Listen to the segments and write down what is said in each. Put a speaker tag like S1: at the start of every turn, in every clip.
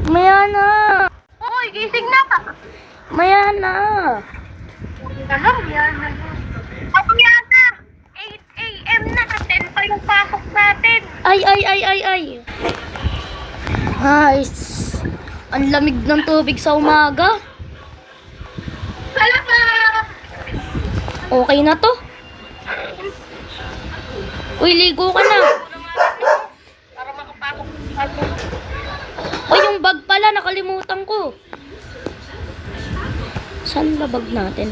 S1: Maya na.
S2: Hoy, gising na ka.
S1: Maya na.
S2: Alam, yan na. Ako yata. 8 a.m. na. 10 pa yung pasok natin.
S1: Ay. Guys, ang lamig ng tubig sa umaga.
S2: Salamat!
S1: Okay na to. Uy, ligo ka na.
S2: Para makapasok.
S1: Uy, yung bag pala, nakalimutan ko. Saan ba bag natin?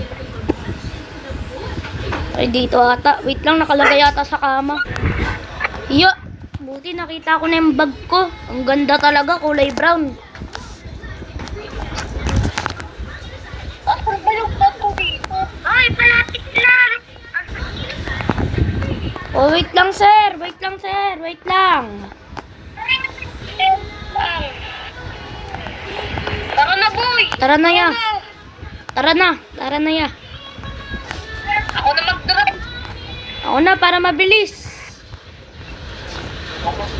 S1: Ay, dito ata. Wait lang, nakalagay yata sa kama. Yo, buti nakita ko na yung bag ko. Ang ganda talaga, kulay brown.
S2: Asan ba yung bag ko dito? Ay, palapit lang!
S1: Oh, wait lang, sir. Wait lang.
S2: Tara na, boy!
S1: Tara na ya. Tara na ya.
S2: Ako na mag-drive.
S1: Ako na, para mabilis.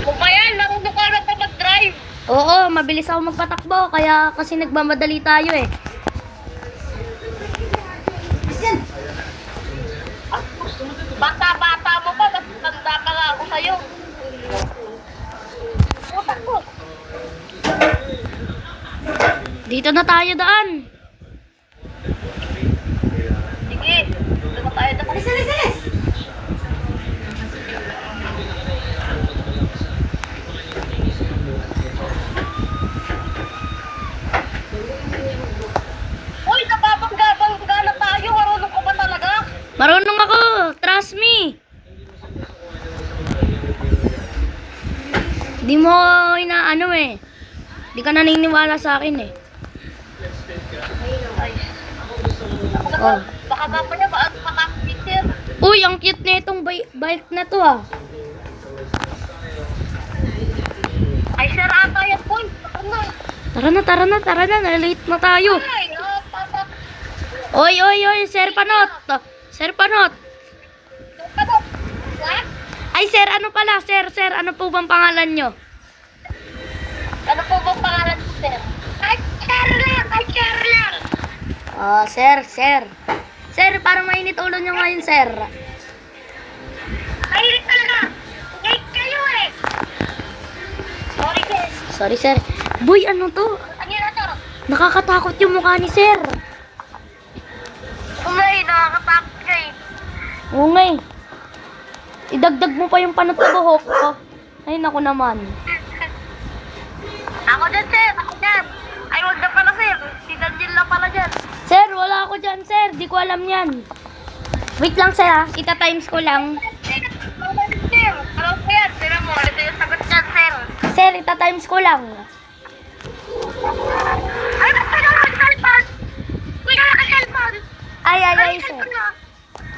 S2: Kung ba yan, marunong ka na pa mag-drive.
S1: Oo, mabilis ako magpatakbo. Kaya kasi nagmamadali tayo eh.
S2: Bata-bata mo pa, mas tanda pa nga ako sa'yo. Utak ko.
S1: Dito na tayo daan.
S2: Sige, dito na tayo. Alis! Uy, napapagabang-ga na tayo. Marunong ka ba talaga?
S1: Marunong ako. Trust me. Di mo inaano eh. Di ka naniniwala sa akin eh.
S2: Ay.
S1: Oh.
S2: Baka mamaya makakapicture.
S1: Uy, ang cute na itong bike na to ah.
S2: Ay, sir, ata yan, boy.
S1: Tara na. Nalate na tayo.
S2: Ay, papak.
S1: Oy, Sir Panot.
S2: Ano? What?
S1: Ay, sir, ano pala? Sir, ano po bang pangalan nyo?
S2: Ano po bang pangalan mo, sir? Ay, sir lang.
S1: Oh, sir. Sir, parang mainit ulo nyo ngayon, sir.
S2: Ay, talaga. Late kayo eh. Sorry, sir.
S1: Sorry, sir. Boy, ano to?
S2: Ano yun na to?
S1: Nakakatakot yung mukha ni sir.
S2: Umay, nakakatakot ka eh.
S1: Oo nga eh. Idagdag mo pa yung panot sa buhok ko. Ay, naku naman.
S2: Ako dyan, sir. Ako dyan. Ay, wag na pala, sir. Si Daniel na pala dyan.
S1: Sir, wala ako dyan, sir. Di ko alam yan. Wait lang, sir, ha. Ita-times ko lang.
S2: Sir, alam ko yan. Sir mo, ito yung sagot dyan, sir.
S1: Sir, ita-times ko lang.
S2: Ay, basta na lang, cellphone. Uy, naka-cellphone.
S1: Ay,
S2: Ay,
S1: sir.
S2: cellphone na.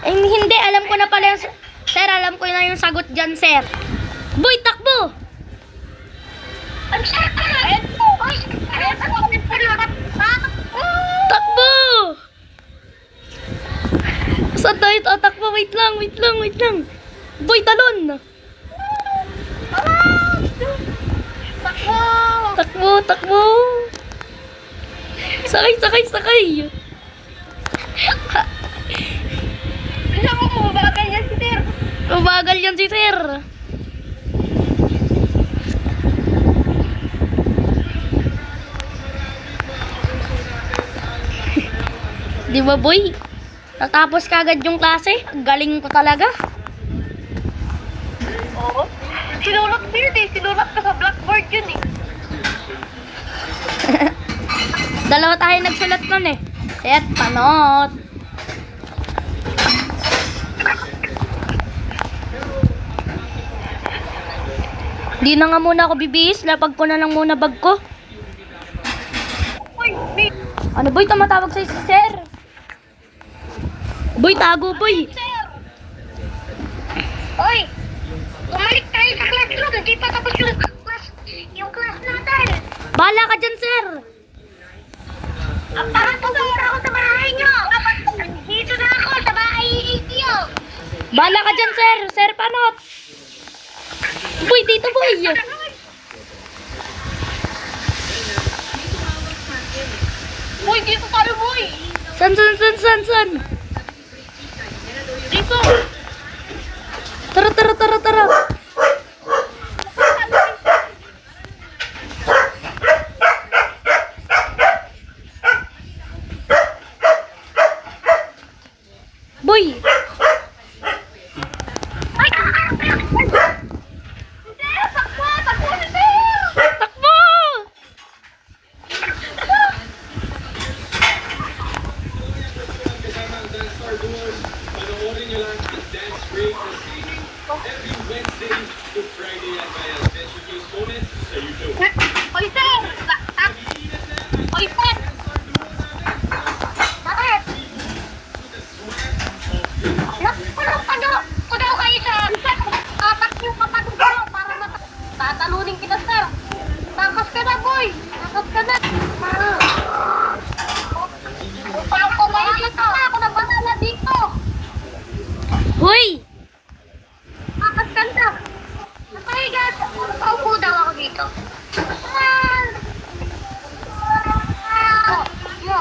S1: Ay, hindi. Alam ko na pala yung... Sir, alam ko na yung sagot dyan, sir. Boy, takbo!
S2: Ang cellphone na. Ay, cellphone na.
S1: Takbo! Saan tayo tatakbo? Wait lang. Boy, talon! Takbo! Sakay!
S2: Alam mo kung mabagal yan si sir.
S1: Mabagal yan si sir. Di ba, boy? Natapos kagad yung klase. Ang galing ko talaga.
S2: Oo. Sinulat ko yun eh. Sinulat ko sa blackboard yun eh.
S1: Dalawa tayo nagsulat nun eh. Set, panot. Di na nga muna ako bibihis. Lapag ko na lang muna bag ko.
S2: Uy, wait.
S1: Ano, boy? Tumatawag sa'yo si sir. Boy, tago, boy.
S2: Sir. Uy. Bumalik tayo sa classroom. Hindi pa tapos yung class natin.
S1: Bahala ka dyan, sir.
S2: Parang pumunta ako sa bahay niyo. Dito na ako sa bahay niyo.
S1: Bahala ka dyan, sir. Sir, panot. Boy, dito, boy.
S2: Boy, dito tayo, boy!
S1: San?
S2: Dito!
S1: Tara. Boy,
S2: Ay! Hindi! Takbo! Takbo! Hindi!
S1: takbo!
S3: Panoorin nyo lang ang Dance Break na streaming every Wednesday to Friday at may Adventure Case bonus sa YouTube.
S2: Oy, sir! Oy, sir! Bakit? Ano kayo sa tatak yung kapatid ko para tatalunin kita, sir. Takas ka na, boy. Takas ka na. Parang kumain ka. Ako na banala dito.
S1: Hoy,
S2: Takas ka na. Napahiga. Paupo daw ako dito. Ah. Mo.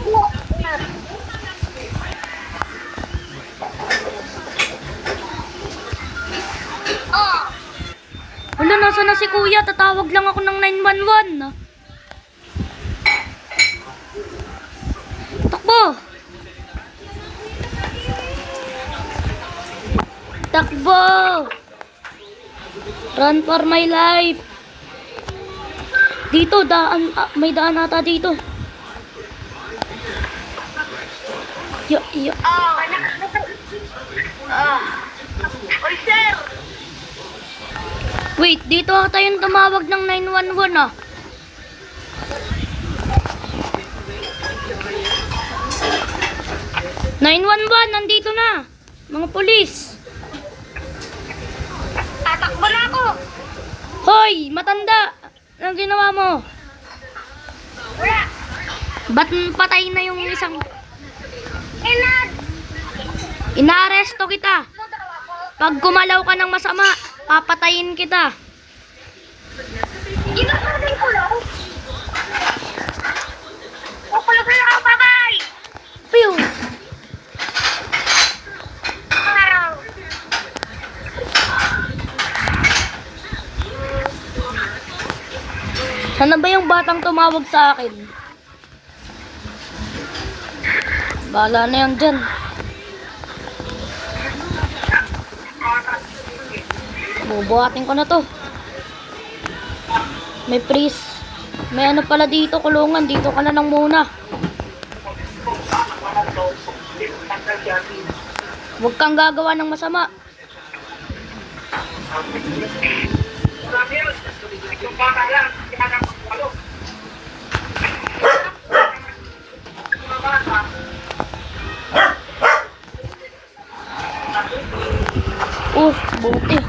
S2: Mo. Oh.
S1: wala, nasa na si kuya? Tatawag lang ako ng 911. Takbo! Takbo! Run for my life! Dito, may daan ata dito. Yo.
S2: Oy, sir!
S1: Wait, dito ata yung tumawag ng 911 ah. Nandito na. Mga pulis.
S2: Tatakbo na ako!
S1: Hoy, matanda. Anong ginawa mo?
S2: Wala!
S1: Ba't patay na yung isang...
S2: Inad!
S1: Inaaresto kita.
S2: Ano daw ako?
S1: Pag gumalaw ka ng masama, papatayin kita.
S2: Ginasabi ko lang. Kapulog na ako, babay!
S1: Pew!
S2: Wow!
S1: Sana ba yung batang tumawag sa akin? Bahala na yan dyan. Bubuhatin ko na to. May freeze. May ano pala dito, kulungan. Dito ka na lang muna. Huwag kang gagawa ng masama. Buti.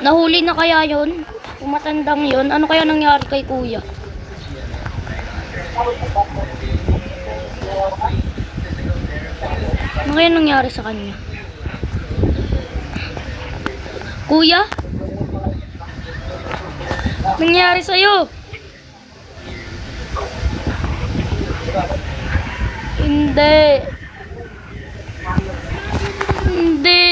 S1: Nahuli na kaya yun? Kung matandang yun, ano kaya nangyari kay kuya? Ano kaya nangyari sa kanya? Kuya? Nangyari sa'yo? Hindi. Hindi.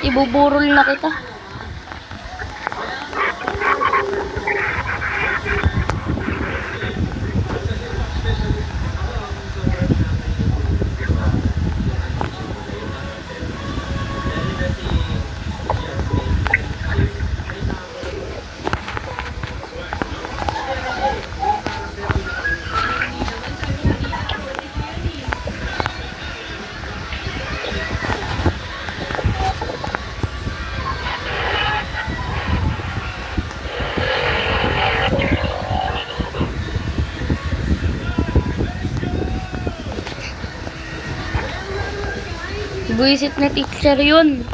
S1: Ibuburol na kita. Buisit na teacher yun.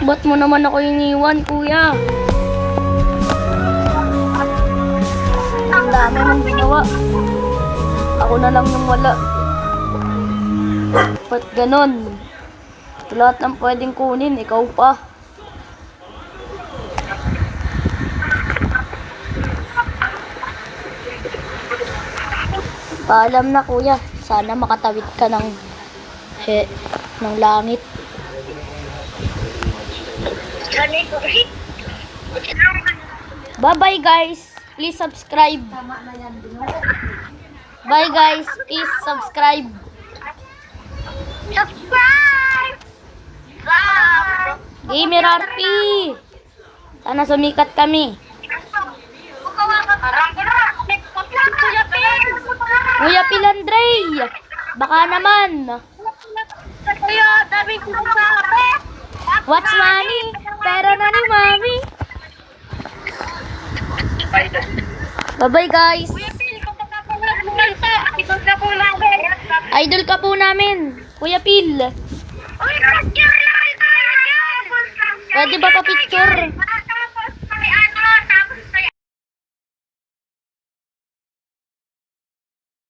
S1: Ba't mo naman ako iniwan, kuya? Ang dami mong ginawa. Ako na lang yung wala. Ba't ganon? Ito lahat ng pwedeng kunin, ikaw pa. Paalam na, kuya. Sana makatawid ka ng langit. Bye-bye, guys. Please subscribe. Bye, guys. Please subscribe.
S2: Subscribe! Bye!
S1: Gamer RP. Sana sumikat kami. Kuya Pilandre. Baka naman.
S2: Kuya, dami ko sabi.
S1: What's money? Pera na ni mami. Bye-bye, guys.
S2: Kuya, pili ko pa po ng idol ka po namin.
S1: Idol ka po namin. Kuya Pil.
S2: Uy, picture lang tayo dyan!
S1: Pwede ba pa picture?